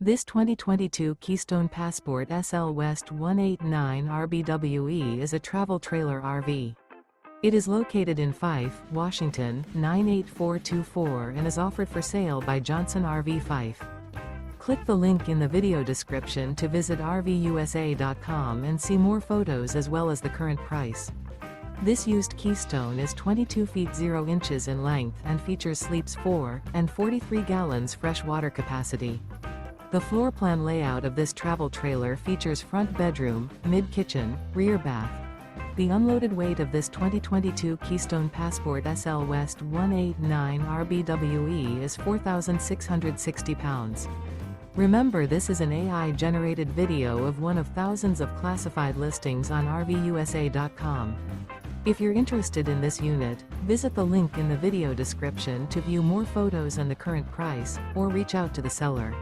This 2022 Keystone Passport SL West 189 RVWE is a travel trailer RV. It is located in Fife, Washington, 98424 and is offered for sale by Johnson RV Fife. Click the link in the video description to visit RVUSA.com and see more photos as well as the current price. This used Keystone is 22 feet 0 inches in length and features sleeps 4 and 43 gallons fresh water capacity. The floor plan layout of this travel trailer features front bedroom, mid-kitchen, rear bath. The unloaded weight of this 2022 Keystone Passport SL West 189 RVWE is 4,660 pounds. Remember, this is an AI-generated video of one of thousands of classified listings on RVUSA.com. If you're interested in this unit, visit the link in the video description to view more photos and the current price, or reach out to the seller.